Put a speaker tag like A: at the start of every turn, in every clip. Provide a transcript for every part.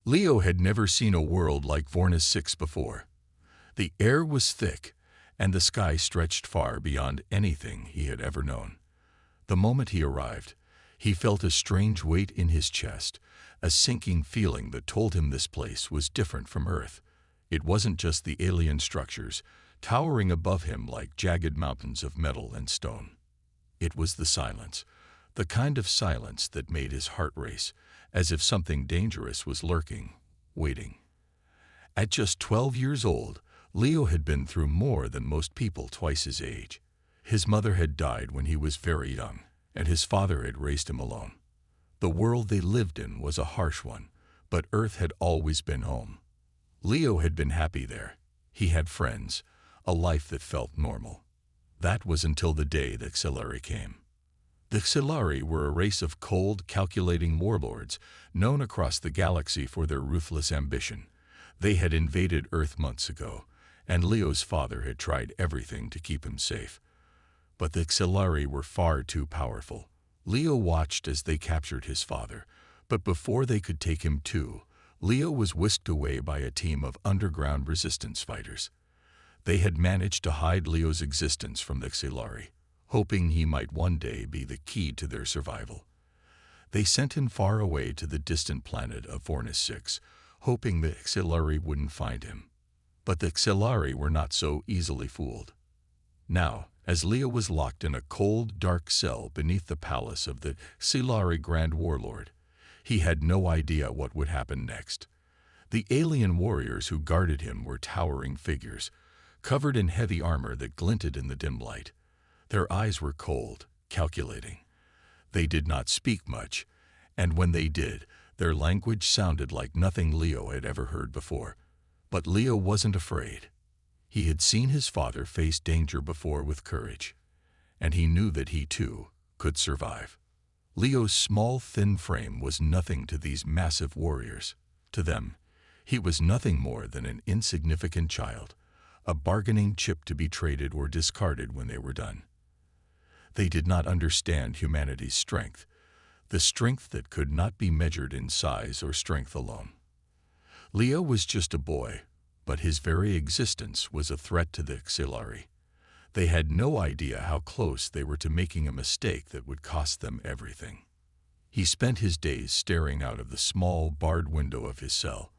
A: Leo had never seen a world like Vornis 6 before. The air was thick, and the sky stretched far beyond anything he had ever known. The moment he arrived, he felt a strange weight in his chest, a sinking feeling that told him this place was different from Earth. It wasn't just the alien structures, towering above him like jagged mountains of metal and stone. It was the silence, the kind of silence that made his heart race, as if something dangerous was lurking, waiting. At just 12 years old, Leo had been through more than most people twice his age. His mother had died when he was very young, and his father had raised him alone. The world they lived in was a harsh one, but Earth had always been home. Leo had been happy there. He had friends, a life that felt normal. That was until the day the Xilari came. The Xilari were a race of cold, calculating warlords known across the galaxy for their ruthless ambition. They had invaded Earth months ago, and Leo's father had tried everything to keep him safe. But the Xilari were far too powerful. Leo watched as they captured his father, but before they could take him too, Leo was whisked away by a team of underground resistance fighters. They had managed to hide Leo's existence from the Xilari, hoping he might one day be the key to their survival. They sent him far away to the distant planet of Vornis 6, hoping the Xilari wouldn't find him. But the Xilari were not so easily fooled. Now, as Leo was locked in a cold, dark cell beneath the palace of the Xilari Grand Warlord, he had no idea what would happen next. The alien warriors who guarded him were towering figures, covered in heavy armor that glinted in the dim light. Their eyes were cold, calculating. They did not speak much, and when they did, their language sounded like nothing Leo had ever heard before. But Leo wasn't afraid. He had seen his father face danger before with courage, and he knew that he, too, could survive. Leo's small, thin frame was nothing to these massive warriors. To them, he was nothing more than an insignificant child, a bargaining chip to be traded or discarded when they were done. They did not understand humanity's strength, the strength that could not be measured in size or strength alone. Leo was just a boy, but his very existence was a threat to the Xilari. They had no idea how close they were to making a mistake that would cost them everything. He spent his days staring out of the small, barred window of his cell.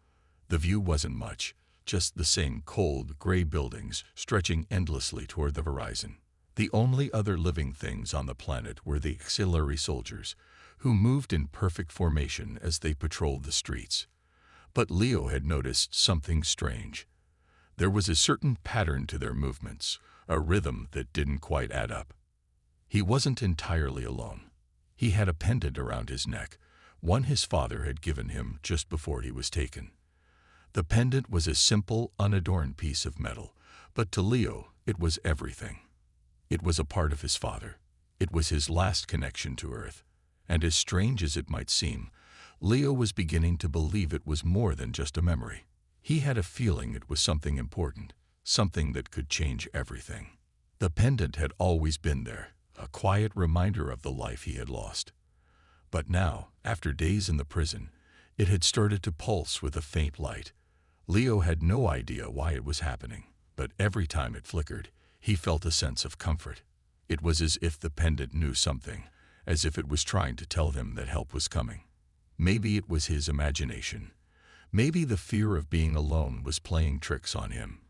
A: The view wasn't much, just the same cold, gray buildings stretching endlessly toward the horizon. The only other living things on the planet were the Xilari soldiers, who moved in perfect formation as they patrolled the streets. But Leo had noticed something strange. There was a certain pattern to their movements, a rhythm that didn't quite add up. He wasn't entirely alone. He had a pendant around his neck, one his father had given him just before he was taken. The pendant was a simple, unadorned piece of metal, but to Leo it was everything. It was a part of his father. It was his last connection to Earth. And as strange as it might seem, Leo was beginning to believe it was more than just a memory. He had a feeling it was something important, something that could change everything. The pendant had always been there, a quiet reminder of the life he had lost. But now, after days in the prison, it had started to pulse with a faint light. Leo had no idea why it was happening, but every time it flickered, he felt a sense of comfort. It was as if the pendant knew something, as if it was trying to tell him that help was coming. Maybe it was his imagination. Maybe the fear of being alone was playing tricks on him.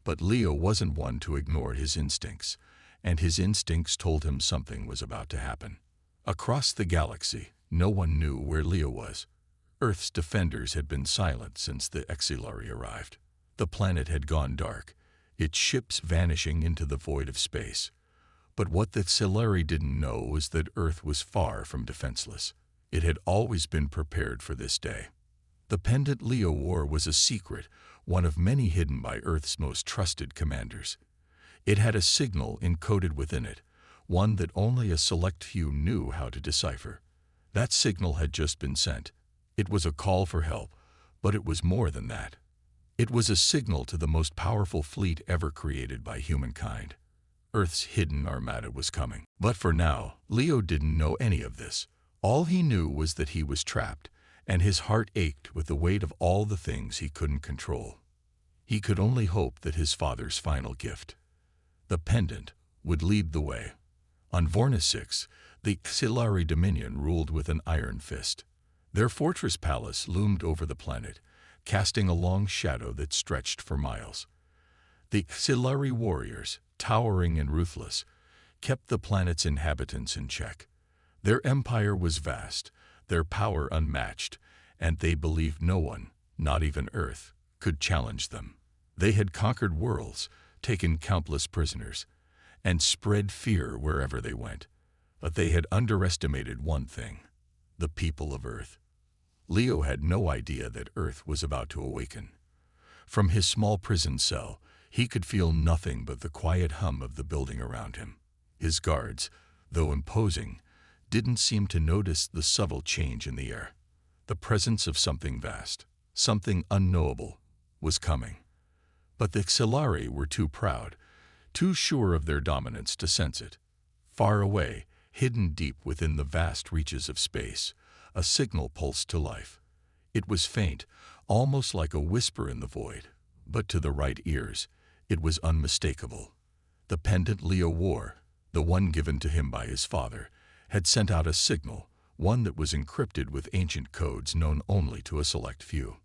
A: But Leo wasn't one to ignore his instincts, and his instincts told him something was about to happen. Across the galaxy, no one knew where Leo was. Earth's defenders had been silent since the Xilari arrived. The planet had gone dark, its ships vanishing into the void of space. But what the Xilari didn't know was that Earth was far from defenseless. It had always been prepared for this day. The pendant Leo wore was a secret, one of many hidden by Earth's most trusted commanders. It had a signal encoded within it, one that only a select few knew how to decipher. That signal had just been sent. It was a call for help, but it was more than that. It was a signal to the most powerful fleet ever created by humankind. Earth's hidden Armada was coming. But for now, Leo didn't know any of this. All he knew was that he was trapped, and his heart ached with the weight of all the things he couldn't control. He could only hope that his father's final gift, the pendant, would lead the way. On Vornis 6, the Xilari Dominion ruled with an iron fist. Their fortress palace loomed over the planet, casting a long shadow that stretched for miles. The Xilari warriors, towering and ruthless, kept the planet's inhabitants in check. Their empire was vast, their power unmatched, and they believed no one, not even Earth, could challenge them. They had conquered worlds, taken countless prisoners, and spread fear wherever they went. But they had underestimated one thing: the people of Earth. Leo had no idea that Earth was about to awaken. From his small prison cell, he could feel nothing but the quiet hum of the building around him. His guards, though imposing, didn't seem to notice the subtle change in the air. The presence of something vast, something unknowable, was coming. But the Xilari were too proud, too sure of their dominance to sense it. Far away, hidden deep within the vast reaches of space, a signal pulsed to life. It was faint, almost like a whisper in the void, but to the right ears, it was unmistakable. The pendant Leo wore, the one given to him by his father, had sent out a signal, one that was encrypted with ancient codes known only to a select few.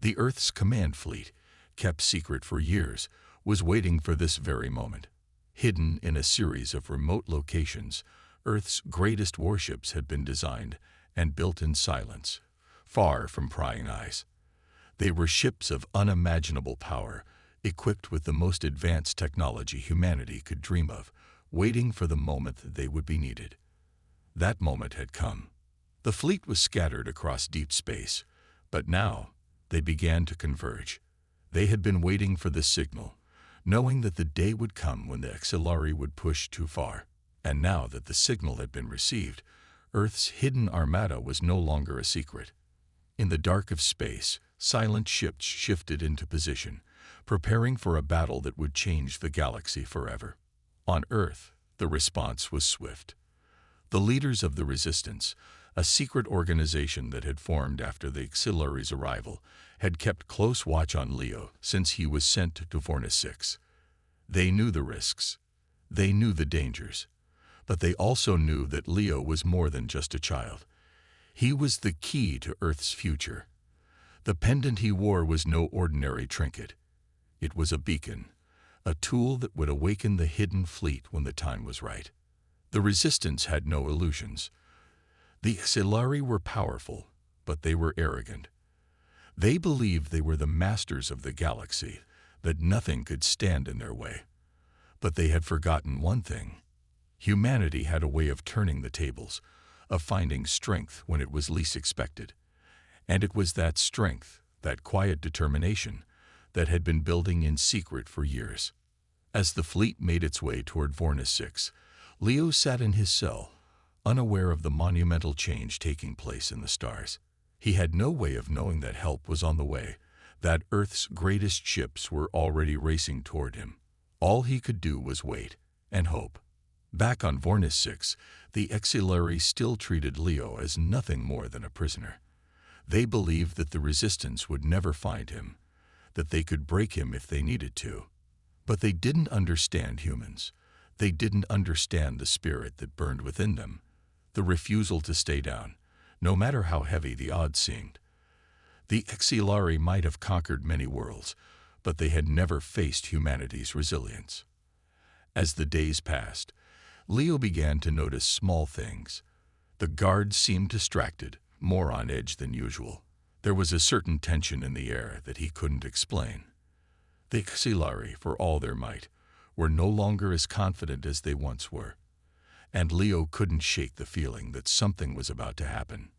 A: The Earth's command fleet, kept secret for years, was waiting for this very moment. Hidden in a series of remote locations, Earth's greatest warships had been designed and built in silence, far from prying eyes. They were ships of unimaginable power, equipped with the most advanced technology humanity could dream of, waiting for the moment that they would be needed. That moment had come. The fleet was scattered across deep space, but now they began to converge. They had been waiting for this signal, knowing that the day would come when the Xilari would push too far. And now that the signal had been received, Earth's hidden armada was no longer a secret. In the dark of space, silent ships shifted into position, preparing for a battle that would change the galaxy forever. On Earth, the response was swift. The leaders of the Resistance, a secret organization that had formed after the Xilari's arrival, had kept close watch on Leo since he was sent to Vornis 6. They knew the risks. They knew the dangers. But they also knew that Leo was more than just a child. He was the key to Earth's future. The pendant he wore was no ordinary trinket. It was a beacon, a tool that would awaken the hidden fleet when the time was right. The Resistance had no illusions. The Xilari were powerful, but they were arrogant. They believed they were the masters of the galaxy, that nothing could stand in their way. But they had forgotten one thing. Humanity had a way of turning the tables, of finding strength when it was least expected. And it was that strength, that quiet determination, that had been building in secret for years. As the fleet made its way toward Vornis 6, Leo sat in his cell, unaware of the monumental change taking place in the stars. He had no way of knowing that help was on the way, that Earth's greatest ships were already racing toward him. All he could do was wait and hope. Back on Vornis 6, the Xilari still treated Leo as nothing more than a prisoner. They believed that the Resistance would never find him, that they could break him if they needed to. But they didn't understand humans. They didn't understand the spirit that burned within them, the refusal to stay down, no matter how heavy the odds seemed. The Xilari might have conquered many worlds, but they had never faced humanity's resilience. As the days passed, Leo began to notice small things. The guards seemed distracted, more on edge than usual. There was a certain tension in the air that he couldn't explain. The Xilari, for all their might, were no longer as confident as they once were, and Leo couldn't shake the feeling that something was about to happen.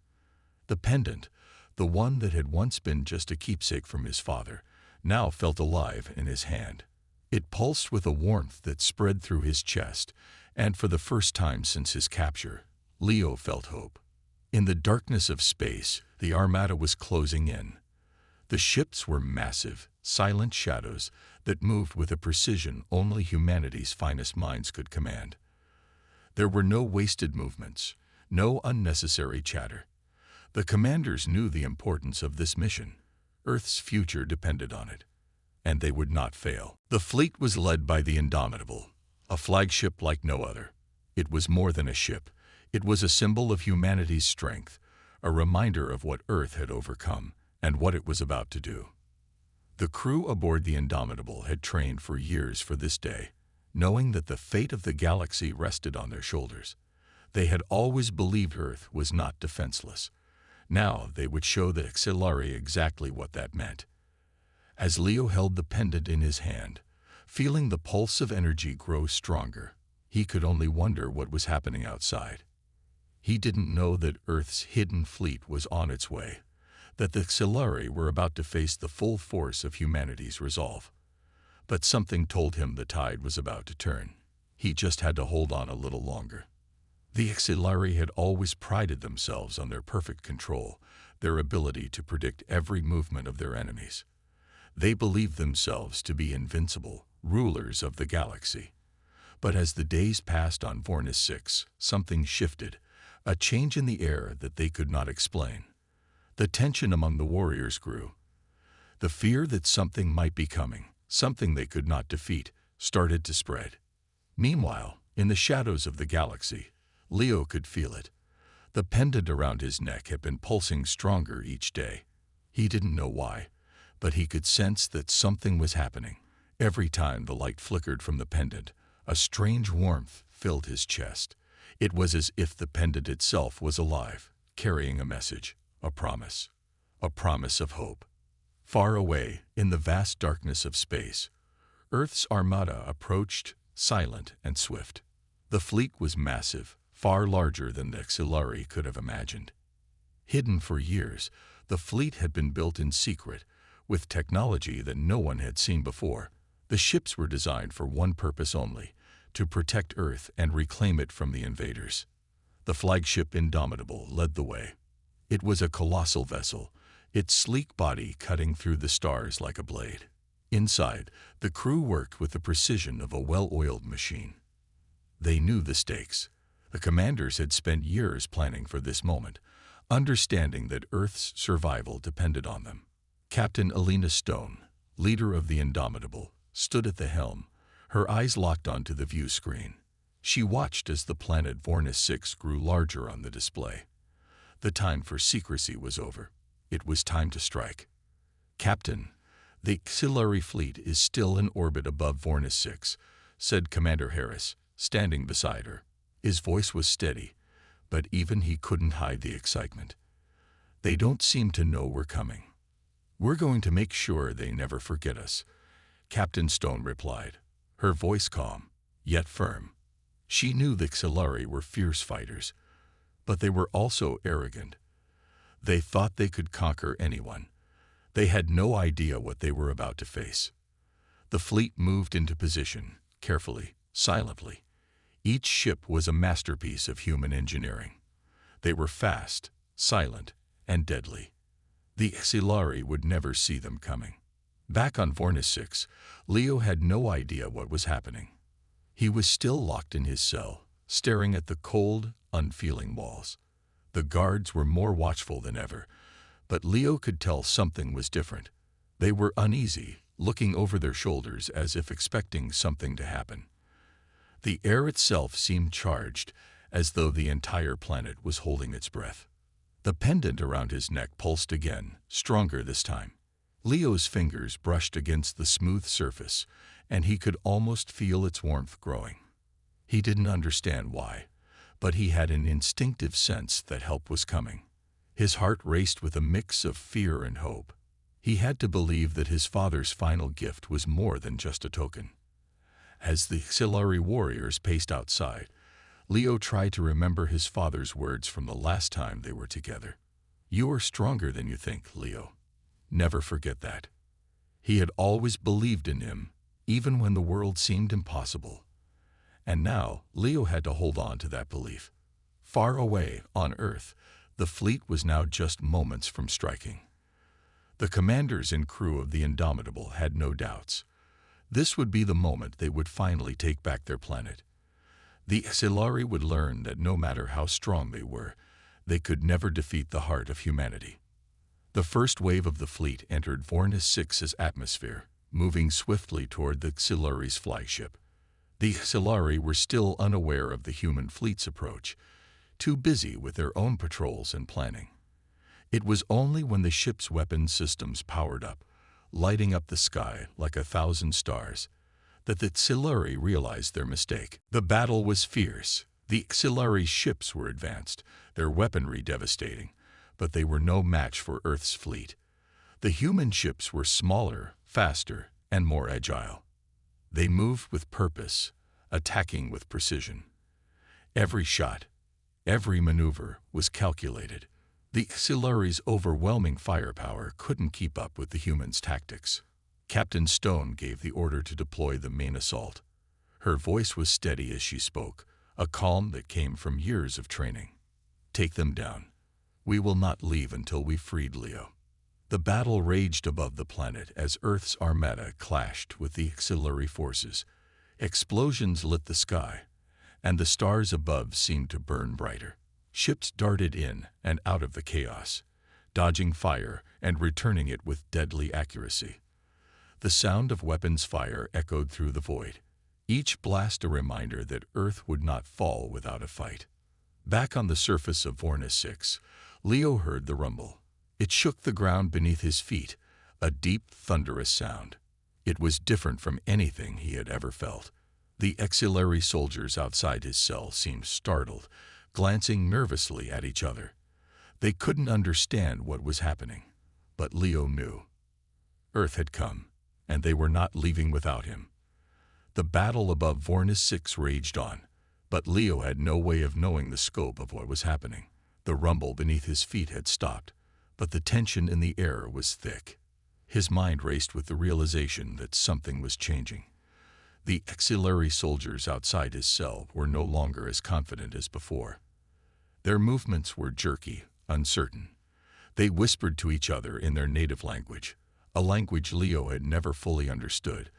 A: The pendant, the one that had once been just a keepsake from his father, now felt alive in his hand. It pulsed with a warmth that spread through his chest, and for the first time since his capture, Leo felt hope. In the darkness of space, the Armada was closing in. The ships were massive, silent shadows that moved with a precision only humanity's finest minds could command. There were no wasted movements, no unnecessary chatter. The commanders knew the importance of this mission. Earth's future depended on it, and they would not fail. The fleet was led by the Indomitable, a flagship like no other. It was more than a ship. It was a symbol of humanity's strength, a reminder of what Earth had overcome and what it was about to do. The crew aboard the Indomitable had trained for years for this day, knowing that the fate of the galaxy rested on their shoulders. They had always believed Earth was not defenseless. Now they would show the Xilari exactly what that meant. As Leo held the pendant in his hand, feeling the pulse of energy grow stronger, he could only wonder what was happening outside. He didn't know that Earth's hidden fleet was on its way, that the Xilari were about to face the full force of humanity's resolve. But something told him the tide was about to turn. He just had to hold on a little longer. The Xilari had always prided themselves on their perfect control, their ability to predict every movement of their enemies. They believed themselves to be invincible, rulers of the galaxy. But as the days passed on Vornis 6, something shifted, a change in the air that they could not explain. The tension among the warriors grew. The fear that something might be coming, something they could not defeat, started to spread. Meanwhile, in the shadows of the galaxy, Leo could feel it. The pendant around his neck had been pulsing stronger each day. He didn't know why, but he could sense that something was happening. Every time the light flickered from the pendant, a strange warmth filled his chest. It was as if the pendant itself was alive, carrying a message, a promise of hope. Far away, in the vast darkness of space, Earth's Armada approached, silent and swift. The fleet was massive, far larger than the Xilari could have imagined. Hidden for years, the fleet had been built in secret, with technology that no one had seen before. The ships were designed for one purpose only, to protect Earth and reclaim it from the invaders. The flagship Indomitable led the way. It was a colossal vessel, its sleek body cutting through the stars like a blade. Inside, the crew worked with the precision of a well-oiled machine. They knew the stakes. The commanders had spent years planning for this moment, understanding that Earth's survival depended on them. Captain Elena Stone, leader of the Indomitable, stood at the helm, her eyes locked onto the view screen. She watched as the planet Vornis 6 grew larger on the display. The time for secrecy was over. It was time to strike. "Captain, the Xilari fleet is still in orbit above Vornis 6, said Commander Harris, standing beside her. His voice was steady, but even he couldn't hide the excitement. "They don't seem to know we're coming. We're going to make sure they never forget us," Captain Stone replied, her voice calm, yet firm. She knew the Xilari were fierce fighters, but they were also arrogant. They thought they could conquer anyone. They had no idea what they were about to face. The fleet moved into position, carefully, silently. Each ship was a masterpiece of human engineering. They were fast, silent, and deadly. The Xilari would never see them coming. Back on Vornis 6, Leo had no idea what was happening. He was still locked in his cell, staring at the cold, unfeeling walls. The guards were more watchful than ever, but Leo could tell something was different. They were uneasy, looking over their shoulders as if expecting something to happen. The air itself seemed charged, as though the entire planet was holding its breath. The pendant around his neck pulsed again, stronger this time. Leo's fingers brushed against the smooth surface, and he could almost feel its warmth growing. He didn't understand why, but he had an instinctive sense that help was coming. His heart raced with a mix of fear and hope. He had to believe that his father's final gift was more than just a token. As the Xilari warriors paced outside, Leo tried to remember his father's words from the last time they were together. "You are stronger than you think, Leo. Never forget that." He had always believed in him, even when the world seemed impossible. And now Leo had to hold on to that belief. Far away, on Earth, the fleet was now just moments from striking. The commanders and crew of the Indomitable had no doubts. This would be the moment they would finally take back their planet. The Xilari would learn that no matter how strong they were, they could never defeat the heart of humanity. The first wave of the fleet entered Vornis 6's atmosphere, moving swiftly toward the Xilari's flagship. The Xilari were still unaware of the human fleet's approach, too busy with their own patrols and planning. It was only when the ship's weapon systems powered up, lighting up the sky like 1,000 stars, that the Xilari realized their mistake. The battle was fierce. The Xilari ships were advanced, their weaponry devastating, but they were no match for Earth's fleet. The human ships were smaller, faster, and more agile. They moved with purpose, attacking with precision. Every shot, every maneuver was calculated. The Xilari's overwhelming firepower couldn't keep up with the humans' tactics. Captain Stone gave the order to deploy the main assault. Her voice was steady as she spoke, a calm that came from years of training. "Take them down. We will not leave until we've freed Leo." The battle raged above the planet as Earth's Armada clashed with the Xilari forces. Explosions lit the sky, and the stars above seemed to burn brighter. Ships darted in and out of the chaos, dodging fire and returning it with deadly accuracy. The sound of weapons fire echoed through the void, each blast a reminder that Earth would not fall without a fight. Back on the surface of Vornis 6, Leo heard the rumble. It shook the ground beneath his feet, a deep, thunderous sound. It was different from anything he had ever felt. The Xilari soldiers outside his cell seemed startled, glancing nervously at each other. They couldn't understand what was happening, but Leo knew. Earth had come, and they were not leaving without him. The battle above Vornis 6 raged on, but Leo had no way of knowing the scope of what was happening. The rumble beneath his feet had stopped, but the tension in the air was thick. His mind raced with the realization that something was changing. The Xilari soldiers outside his cell were no longer as confident as before. Their movements were jerky, uncertain. They whispered to each other in their native language, a language Leo had never fully understood,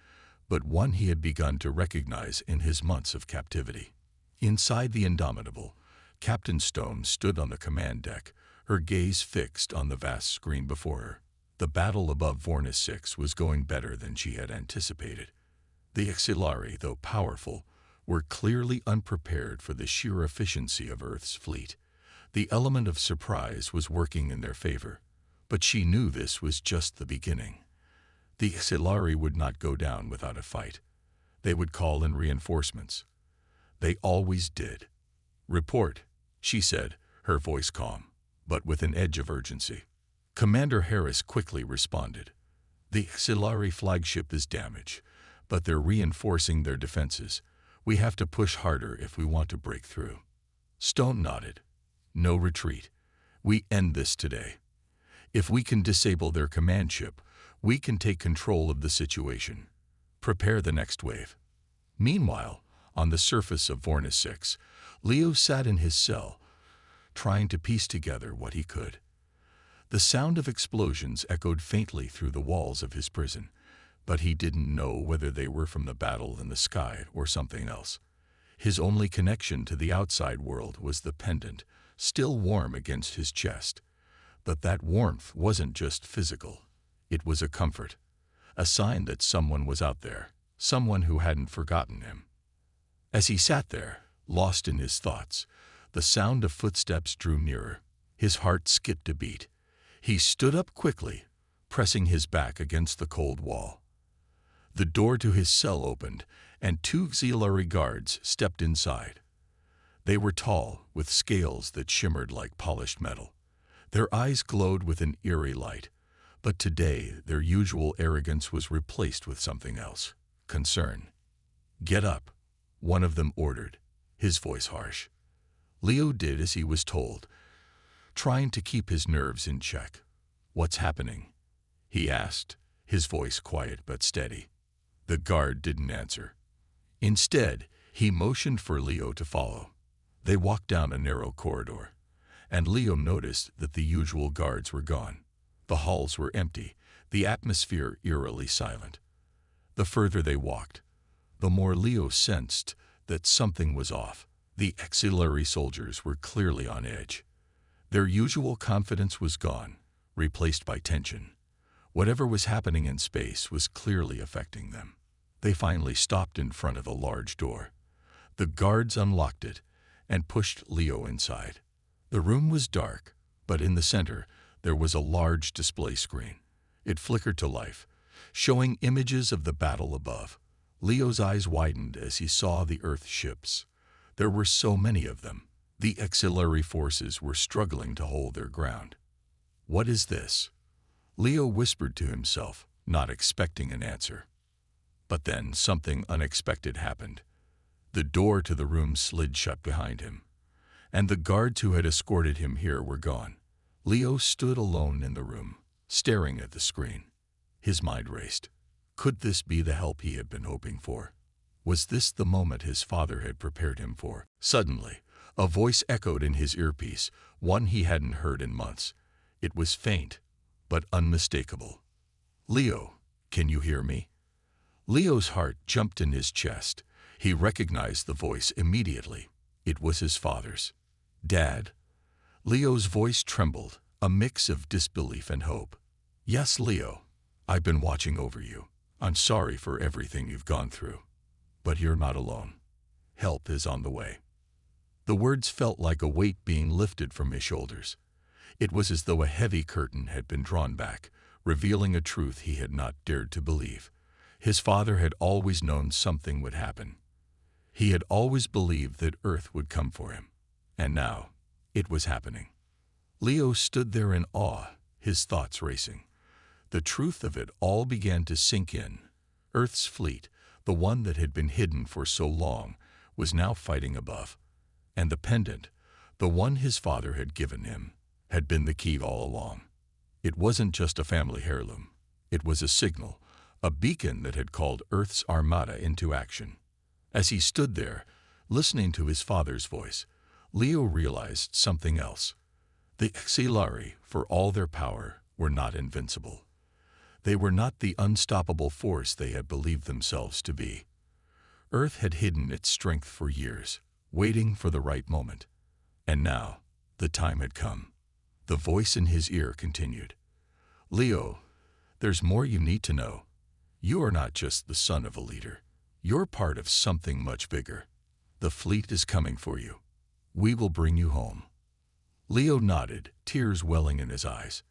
A: but one he had begun to recognize in his months of captivity. Inside the Indomitable, Captain Stone stood on the command deck, her gaze fixed on the vast screen before her. The battle above Vornis 6 was going better than she had anticipated. The Xilari, though powerful, were clearly unprepared for the sheer efficiency of Earth's fleet. The element of surprise was working in their favor, but she knew this was just the beginning. The Xilari would not go down without a fight. They would call in reinforcements. They always did. "Report," she said, her voice calm, but with an edge of urgency. Commander Harris quickly responded. "The Xilari flagship is damaged, but they're reinforcing their defenses. We have to push harder if we want to break through." Stone nodded. "No retreat. We end this today. If we can disable their command ship, we can take control of the situation. Prepare the next wave." Meanwhile, on the surface of Vornis 6, Leo sat in his cell, trying to piece together what he could. The sound of explosions echoed faintly through the walls of his prison, but he didn't know whether they were from the battle in the sky or something else. His only connection to the outside world was the pendant, still warm against his chest. But that warmth wasn't just physical. It was a comfort, a sign that someone was out there, someone who hadn't forgotten him. As he sat there, lost in his thoughts, the sound of footsteps drew nearer. His heart skipped a beat. He stood up quickly, pressing his back against the cold wall. The door to his cell opened, and two Xilari guards stepped inside. They were tall, with scales that shimmered like polished metal. Their eyes glowed with an eerie light, but today their usual arrogance was replaced with something else: concern. "Get up," one of them ordered, his voice harsh. Leo did as he was told, trying to keep his nerves in check. "What's happening?" he asked, his voice quiet but steady. The guard didn't answer. Instead, he motioned for Leo to follow. They walked down a narrow corridor, and Leo noticed that the usual guards were gone. The halls were empty, the atmosphere eerily silent. The further they walked, the more Leo sensed that something was off. The Xilari soldiers were clearly on edge. Their usual confidence was gone, replaced by tension. Whatever was happening in space was clearly affecting them. They finally stopped in front of a large door. The guards unlocked it and pushed Leo inside. The room was dark, but in the center there was a large display screen. It flickered to life, showing images of the battle above. Leo's eyes widened as he saw the Earth ships. There were so many of them. The auxiliary forces were struggling to hold their ground. "What is this?" Leo whispered to himself, not expecting an answer. But then something unexpected happened. The door to the room slid shut behind him, and the guards who had escorted him here were gone. Leo stood alone in the room, staring at the screen. His mind raced. Could this be the help he had been hoping for? Was this the moment his father had prepared him for? Suddenly, a voice echoed in his earpiece, one he hadn't heard in months. It was faint, but unmistakable. "Leo, can you hear me?" Leo's heart jumped in his chest. He recognized the voice immediately. It was his father's. "Dad?" Leo's voice trembled, a mix of disbelief and hope. "Yes, Leo. I've been watching over you. I'm sorry for everything you've gone through. But you're not alone. Help is on the way." The words felt like a weight being lifted from his shoulders. It was as though a heavy curtain had been drawn back, revealing a truth he had not dared to believe. His father had always known something would happen. He had always believed that Earth would come for him. And now, it was happening. Leo stood there in awe, his thoughts racing. The truth of it all began to sink in. Earth's fleet, the one that had been hidden for so long, was now fighting above. And the pendant, the one his father had given him, had been the key all along. It wasn't just a family heirloom. It was a signal, a beacon that had called Earth's Armada into action. As he stood there, listening to his father's voice, Leo realized something else. The auxiliary, for all their power, were not invincible. They were not the unstoppable force they had believed themselves to be. Earth had hidden its strength for years, waiting for the right moment. And now, the time had come. The voice in his ear continued. "Leo, there's more you need to know. You are not just the son of a leader. You're part of something much bigger. The fleet is coming for you. We will bring you home." Leo nodded, tears welling in his eyes.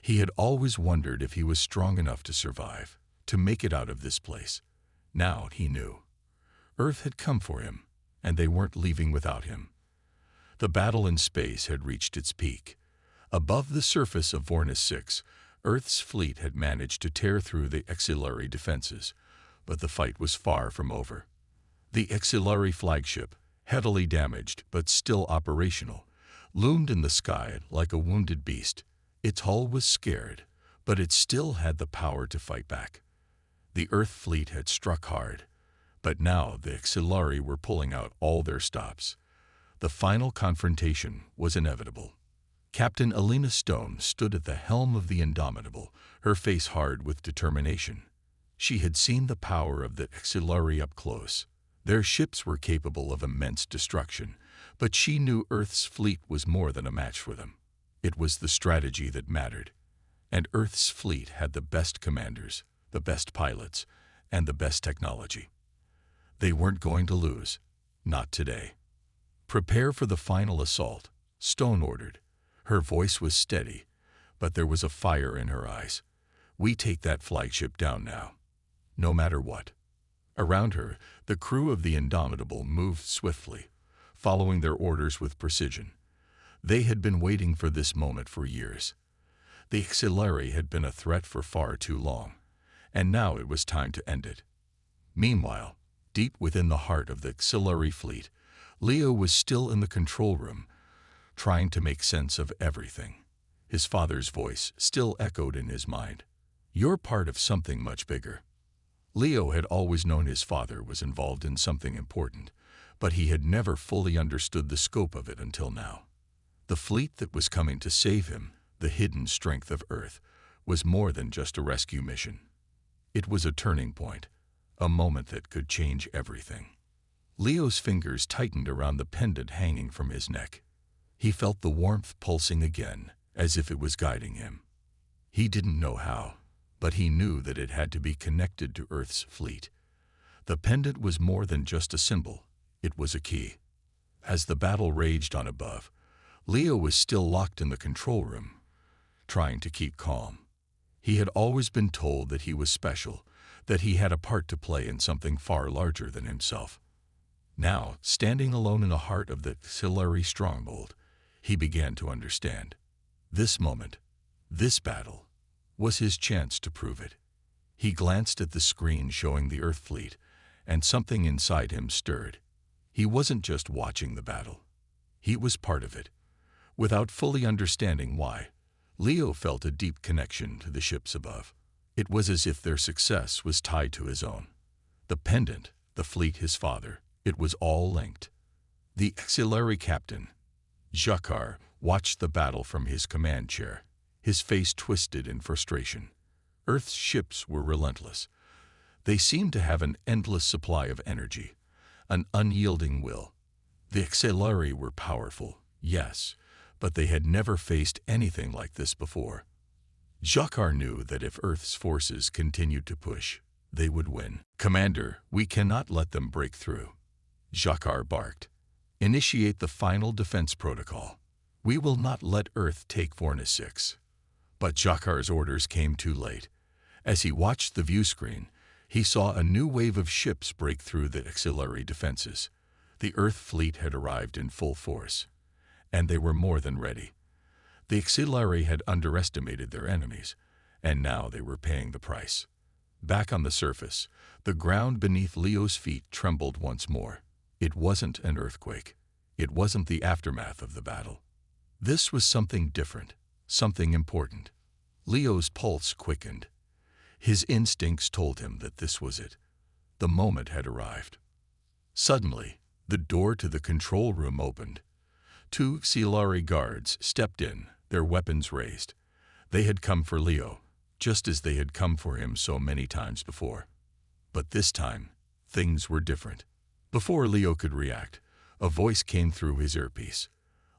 A: He had always wondered if he was strong enough to survive, to make it out of this place. Now he knew. Earth had come for him, and they weren't leaving without him. The battle in space had reached its peak. Above the surface of Vornis 6, Earth's fleet had managed to tear through the auxiliary defenses, but the fight was far from over. The auxiliary flagship, heavily damaged but still operational, loomed in the sky like a wounded beast. Its hull was scared, but it still had the power to fight back. The Earth fleet had struck hard, but now the auxiliary were pulling out all their stops. The final confrontation was inevitable. Captain Alina Stone stood at the helm of the Indomitable, her face hard with determination. She had seen the power of the auxiliary up close. Their ships were capable of immense destruction, but she knew Earth's fleet was more than a match for them. It was the strategy that mattered, and Earth's fleet had the best commanders, the best pilots, and the best technology. They weren't going to lose, not today. "Prepare for the final assault," Stone ordered. Her voice was steady, but there was a fire in her eyes. "We take that flagship down now, no matter what." Around her, the crew of the Indomitable moved swiftly, following their orders with precision. They had been waiting for this moment for years. The auxiliary had been a threat for far too long, and now it was time to end it. Meanwhile, deep within the heart of the auxiliary fleet, Leo was still in the control room, trying to make sense of everything. His father's voice still echoed in his mind. "You're part of something much bigger." Leo had always known his father was involved in something important, but he had never fully understood the scope of it until now. The fleet that was coming to save him, the hidden strength of Earth, was more than just a rescue mission. It was a turning point, a moment that could change everything. Leo's fingers tightened around the pendant hanging from his neck. He felt the warmth pulsing again, as if it was guiding him. He didn't know how, but he knew that it had to be connected to Earth's fleet. The pendant was more than just a symbol, it was a key. As the battle raged on above, Leo was still locked in the control room, trying to keep calm. He had always been told that he was special, that he had a part to play in something far larger than himself. Now, standing alone in the heart of the HFY stronghold, he began to understand. This moment, this battle, was his chance to prove it. He glanced at the screen showing the Earth fleet, and something inside him stirred. He wasn't just watching the battle. He was part of it. Without fully understanding why, Leo felt a deep connection to the ships above. It was as if their success was tied to his own. The pendant, the fleet, his father, it was all linked. The auxiliary captain, Jakar, watched the battle from his command chair, his face twisted in frustration. Earth's ships were relentless. They seemed to have an endless supply of energy, an unyielding will. The auxiliary were powerful, yes, but they had never faced anything like this before. Jakar knew that if Earth's forces continued to push, they would win. "Commander, we cannot let them break through," Jakar barked. "Initiate the final defense protocol. We will not let Earth take Vornis 6. But Jakar's orders came too late. As he watched the view screen, he saw a new wave of ships break through the auxiliary defenses. The Earth fleet had arrived in full force, and they were more than ready. The auxiliary had underestimated their enemies, and now they were paying the price. Back on the surface, the ground beneath Leo's feet trembled once more. It wasn't an earthquake. It wasn't the aftermath of the battle. This was something different, something important. Leo's pulse quickened. His instincts told him that this was it. The moment had arrived. Suddenly, the door to the control room opened. 2 auxiliary guards stepped in, their weapons raised. They had come for Leo, just as they had come for him so many times before. But this time, things were different. Before Leo could react, a voice came through his earpiece.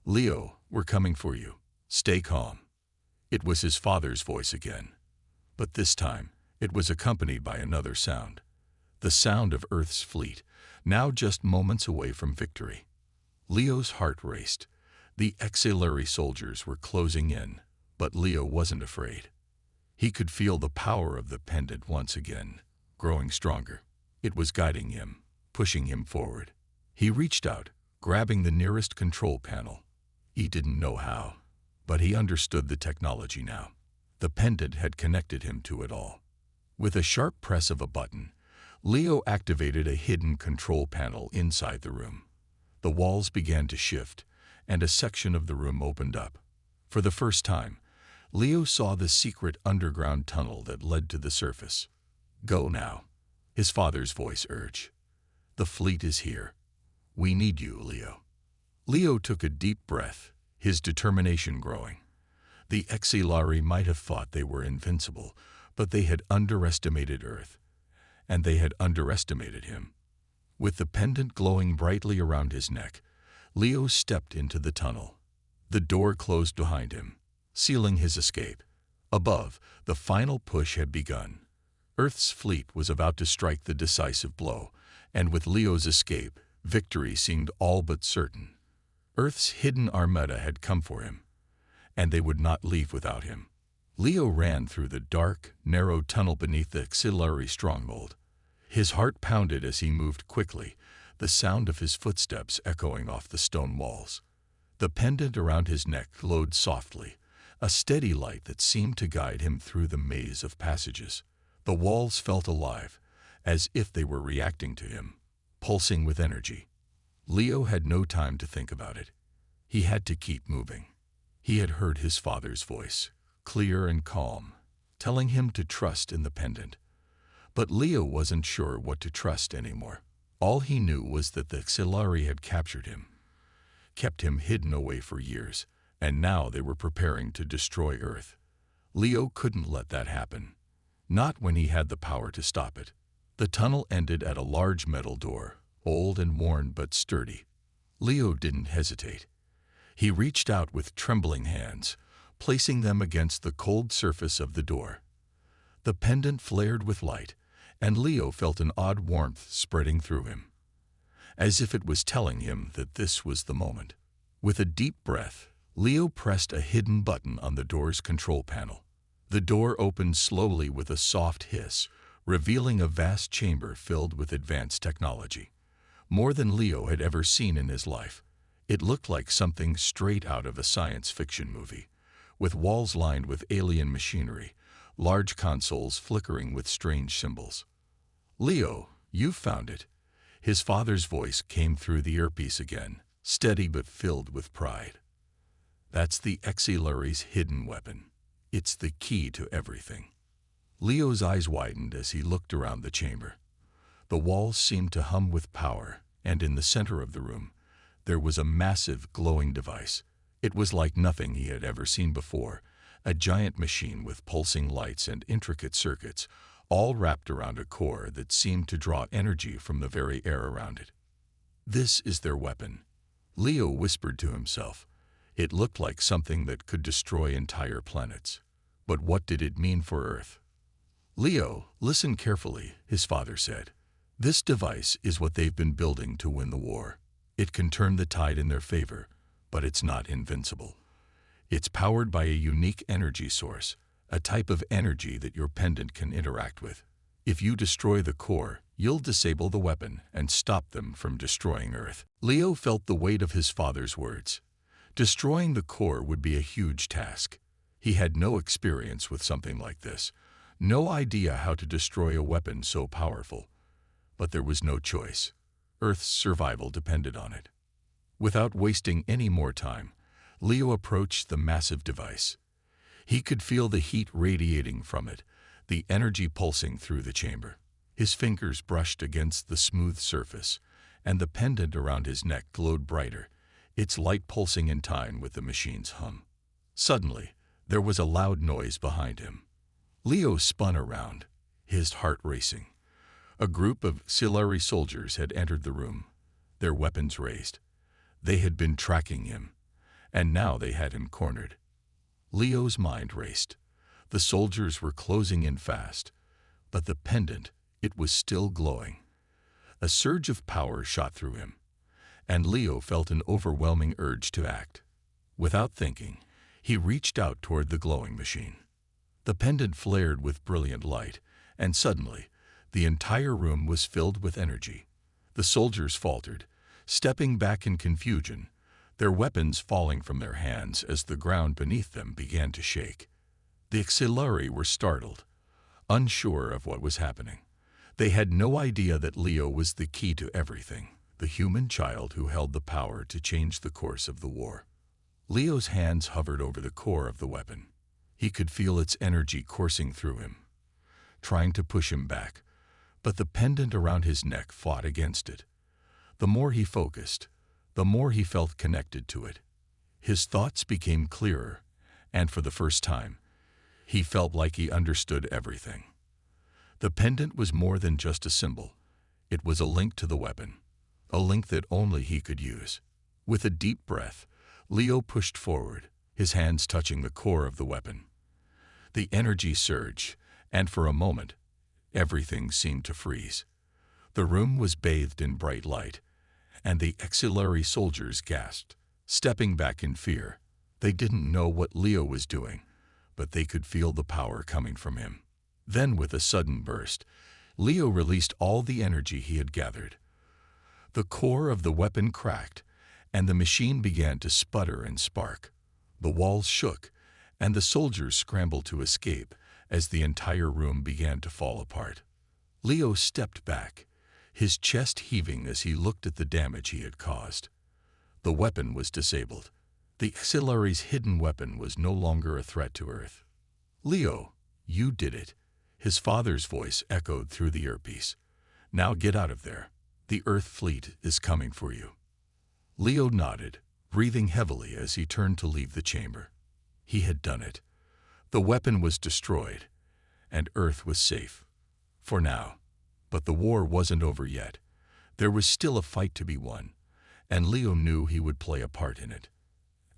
A: "Leo, we're coming for you. Stay calm." It was his father's voice again. But this time, it was accompanied by another sound. The sound of Earth's fleet, now just moments away from victory. Leo's heart raced. The auxiliary soldiers were closing in, but Leo wasn't afraid. He could feel the power of the pendant once again, growing stronger. It was guiding him, pushing him forward. He reached out, grabbing the nearest control panel. He didn't know how, but he understood the technology now. The pendant had connected him to it all. With a sharp press of a button, Leo activated a hidden control panel inside the room. The walls began to shift, and a section of the room opened up. For the first time, Leo saw the secret underground tunnel that led to the surface. "Go now," his father's voice urged. "The fleet is here. We need you, Leo." Leo took a deep breath, his determination growing. The auxiliary might have thought they were invincible, but they had underestimated Earth, and they had underestimated him. With the pendant glowing brightly around his neck, Leo stepped into the tunnel. The door closed behind him, sealing his escape. Above, the final push had begun. Earth's fleet was about to strike the decisive blow, and with Leo's escape, victory seemed all but certain. Earth's hidden Armada had come for him, and they would not leave without him. Leo ran through the dark, narrow tunnel beneath the auxiliary stronghold. His heart pounded as he moved quickly, the sound of his footsteps echoing off the stone walls. The pendant around his neck glowed softly, a steady light that seemed to guide him through the maze of passages. The walls felt alive, as if they were reacting to him, pulsing with energy. Leo had no time to think about it. He had to keep moving. He had heard his father's voice, clear and calm, telling him to trust in the pendant. But Leo wasn't sure what to trust anymore. All he knew was that the auxiliary had captured him, kept him hidden away for years, and now they were preparing to destroy Earth. Leo couldn't let that happen. Not when he had the power to stop it. The tunnel ended at a large metal door, old and worn but sturdy. Leo didn't hesitate. He reached out with trembling hands, placing them against the cold surface of the door. The pendant flared with light, and Leo felt an odd warmth spreading through him, as if it was telling him that this was the moment. With a deep breath, Leo pressed a hidden button on the door's control panel. The door opened slowly with a soft hiss, revealing a vast chamber filled with advanced technology, more than Leo had ever seen in his life. It looked like something straight out of a science fiction movie, with walls lined with alien machinery, large consoles flickering with strange symbols. "Leo, you've found it." His father's voice came through the earpiece again, steady but filled with pride. "That's the Exiluri's hidden weapon. It's the key to everything." Leo's eyes widened as he looked around the chamber. The walls seemed to hum with power, and in the center of the room, there was a massive glowing device. It was like nothing he had ever seen before, a giant machine with pulsing lights and intricate circuits, all wrapped around a core that seemed to draw energy from the very air around it. "This is their weapon," Leo whispered to himself. It looked like something that could destroy entire planets. But what did it mean for Earth? "Leo, listen carefully," his father said. "This device is what they've been building to win the war. It can turn the tide in their favor, but it's not invincible. It's powered by a unique energy source, a type of energy that your pendant can interact with. If you destroy the core, you'll disable the weapon and stop them from destroying Earth." Leo felt the weight of his father's words. Destroying the core would be a huge task. He had no experience with something like this, no idea how to destroy a weapon so powerful. But there was no choice. Earth's survival depended on it. Without wasting any more time, Leo approached the massive device. He could feel the heat radiating from it, the energy pulsing through the chamber. His fingers brushed against the smooth surface, and the pendant around his neck glowed brighter, its light pulsing in time with the machine's hum. Suddenly, there was a loud noise behind him. Leo spun around, his heart racing. A group of Exiluri soldiers had entered the room, their weapons raised. They had been tracking him, and now they had him cornered. Leo's mind raced. The soldiers were closing in fast, but the pendant, it was still glowing. A surge of power shot through him, and Leo felt an overwhelming urge to act. Without thinking, he reached out toward the glowing machine. The pendant flared with brilliant light, and suddenly, the entire room was filled with energy. The soldiers faltered, stepping back in confusion, their weapons falling from their hands as the ground beneath them began to shake. The Exiluri were startled, unsure of what was happening. They had no idea that Leo was the key to everything, the human child who held the power to change the course of the war. Leo's hands hovered over the core of the weapon. He could feel its energy coursing through him, trying to push him back, but the pendant around his neck fought against it. The more he focused, the more he felt connected to it. His thoughts became clearer, and for the first time, he felt like he understood everything. The pendant was more than just a symbol. It was a link to the weapon, a link that only he could use. With a deep breath, Leo pushed forward, his hands touching the core of the weapon. The energy surged, and for a moment, everything seemed to freeze. The room was bathed in bright light, and the Exiluri soldiers gasped, stepping back in fear. They didn't know what Leo was doing, but they could feel the power coming from him. Then, with a sudden burst, Leo released all the energy he had gathered. The core of the weapon cracked, and the machine began to sputter and spark. The walls shook, and the soldiers scrambled to escape as the entire room began to fall apart. Leo stepped back, his chest heaving as he looked at the damage he had caused. The weapon was disabled. The Exiluri's hidden weapon was no longer a threat to Earth. "Leo, you did it," his father's voice echoed through the earpiece. "Now get out of there. The Earth fleet is coming for you." Leo nodded, breathing heavily as he turned to leave the chamber. He had done it. The weapon was destroyed, and Earth was safe. For now. But the war wasn't over yet. There was still a fight to be won, and Leo knew he would play a part in it.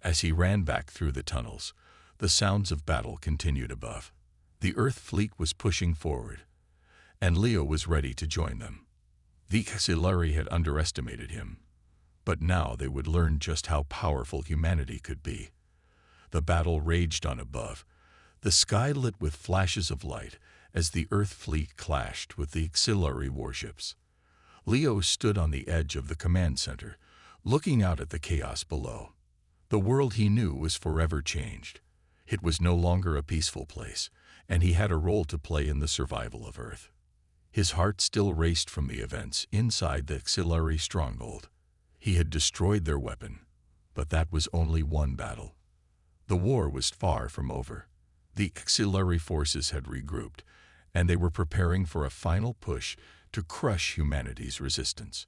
A: As he ran back through the tunnels, the sounds of battle continued above. The Earth fleet was pushing forward, and Leo was ready to join them. The Xilari had underestimated him, but now they would learn just how powerful humanity could be. The battle raged on above, the sky lit with flashes of light as the Earth fleet clashed with the Xilari warships. Leo stood on the edge of the command center, looking out at the chaos below. The world he knew was forever changed. It was no longer a peaceful place, and he had a role to play in the survival of Earth. His heart still raced from the events inside the Xilari stronghold. He had destroyed their weapon, but that was only one battle. The war was far from over. The Xilari forces had regrouped, and they were preparing for a final push to crush humanity's resistance.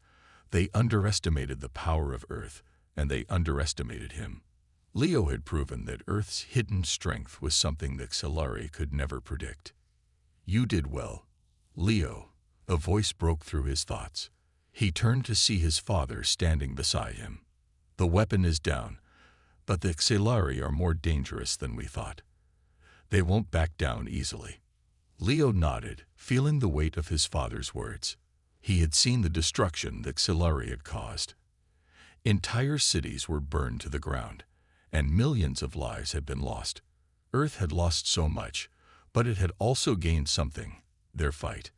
A: They underestimated the power of Earth, and they underestimated him. Leo had proven that Earth's hidden strength was something the Xilari could never predict. "You did well, Leo," a voice broke through his thoughts. He turned to see his father standing beside him. "The weapon is down, but the Xilari are more dangerous than we thought. They won't back down easily." Leo nodded, feeling the weight of his father's words. He had seen the destruction the Xilari had caused. Entire cities were burned to the ground, and millions of lives had been lost. Earth had lost so much, but it had also gained something, their fight,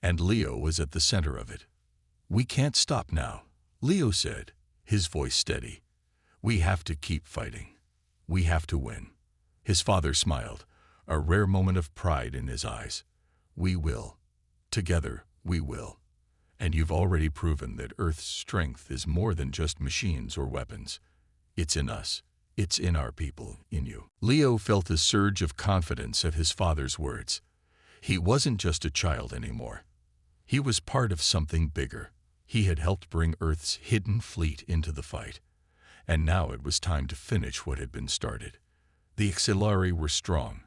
A: and Leo was at the center of it. "We can't stop now," Leo said, his voice steady. "We have to keep fighting. We have to win." His father smiled, a rare moment of pride in his eyes. "We will. Together, we will. And you've already proven that Earth's strength is more than just machines or weapons. It's in us. It's in our people, in you." Leo felt a surge of confidence at his father's words. He wasn't just a child anymore. He was part of something bigger. He had helped bring Earth's hidden fleet into the fight, and now it was time to finish what had been started. The Xilari were strong,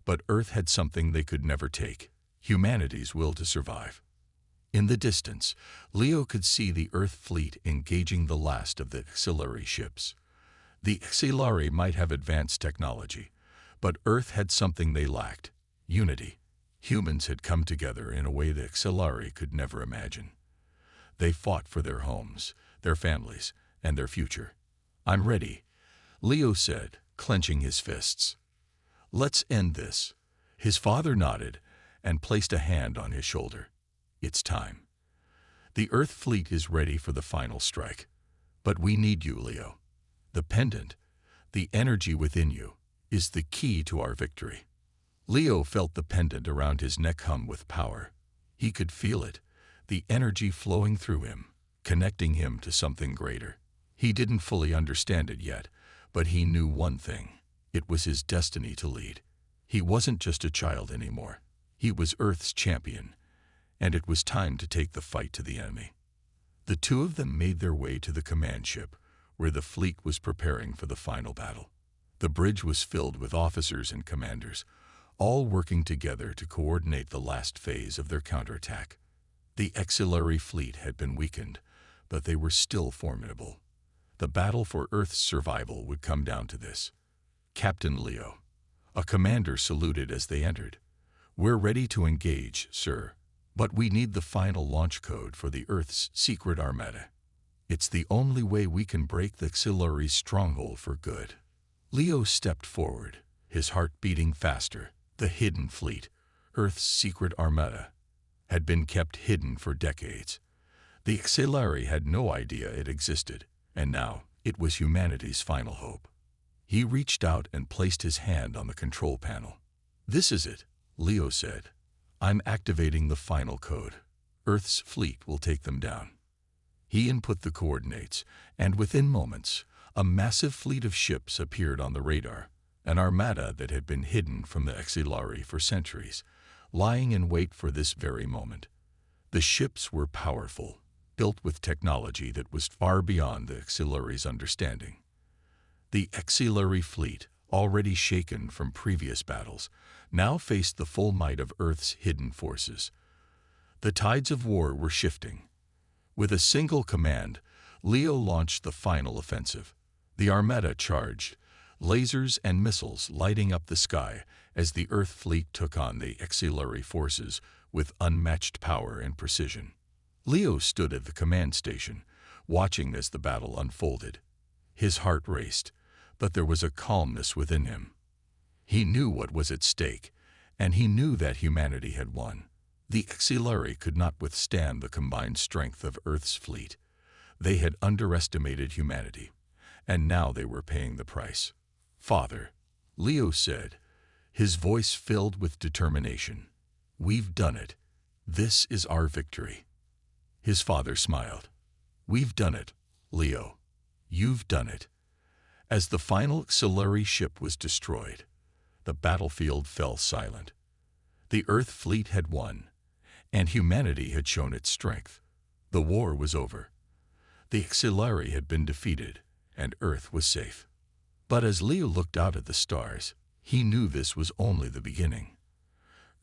A: but Earth had something they could never take: humanity's will to survive. In the distance, Leo could see the Earth fleet engaging the last of the Xilari ships. The Xilari might have advanced technology, but Earth had something they lacked: unity. Humans had come together in a way the Xilari could never imagine. They fought for their homes, their families, and their future. "I'm ready," Leo said, clenching his fists. "Let's end this." His father nodded and placed a hand on his shoulder. "It's time. The Earth fleet is ready for the final strike. But we need you, Leo. The pendant, the energy within you, is the key to our victory." Leo felt the pendant around his neck hum with power. He could feel it, the energy flowing through him, connecting him to something greater. He didn't fully understand it yet, but he knew one thing: it was his destiny to lead. He wasn't just a child anymore. He was Earth's champion, and it was time to take the fight to the enemy. The two of them made their way to the command ship, where the fleet was preparing for the final battle. The bridge was filled with officers and commanders, all working together to coordinate the last phase of their counterattack. The Xilari fleet had been weakened, but they were still formidable. The battle for Earth's survival would come down to this. "Captain Leo," a commander saluted as they entered. "We're ready to engage, sir, but we need the final launch code for the Earth's secret Armada. It's the only way we can break the Xilari's stronghold for good." Leo stepped forward, his heart beating faster. The hidden fleet, Earth's secret Armada, had been kept hidden for decades. The Xilari had no idea it existed, and now it was humanity's final hope. He reached out and placed his hand on the control panel. "This is it," Leo said. "I'm activating the final code. Earth's fleet will take them down." He input the coordinates, and within moments, a massive fleet of ships appeared on the radar, an armada that had been hidden from the Xilari for centuries, lying in wait for this very moment. The ships were powerful, built with technology that was far beyond the Xilari's understanding. The Xilari fleet, already shaken from previous battles, now faced the full might of Earth's hidden forces. The tides of war were shifting. With a single command, Leo launched the final offensive. The Armada charged, lasers and missiles lighting up the sky as the Earth fleet took on the auxiliary forces with unmatched power and precision. Leo stood at the command station, watching as the battle unfolded. His heart raced, but there was a calmness within him. He knew what was at stake, and he knew that humanity had won. The auxiliary could not withstand the combined strength of Earth's fleet. They had underestimated humanity, and now they were paying the price. "Father," Leo said, his voice filled with determination, "we've done it. This is our victory." His father smiled. "We've done it, Leo. You've done it." As the final auxiliary ship was destroyed, the battlefield fell silent. The Earth fleet had won, and humanity had shown its strength. The war was over. The auxiliary had been defeated, and Earth was safe. But as Leo looked out at the stars, he knew this was only the beginning.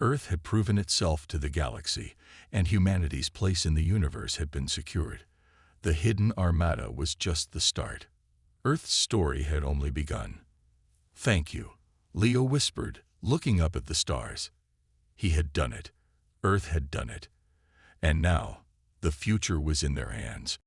A: Earth had proven itself to the galaxy, and humanity's place in the universe had been secured. The hidden Armada was just the start. Earth's story had only begun. "Thank you," Leo whispered, looking up at the stars. He had done it. Earth had done it. And now, the future was in their hands.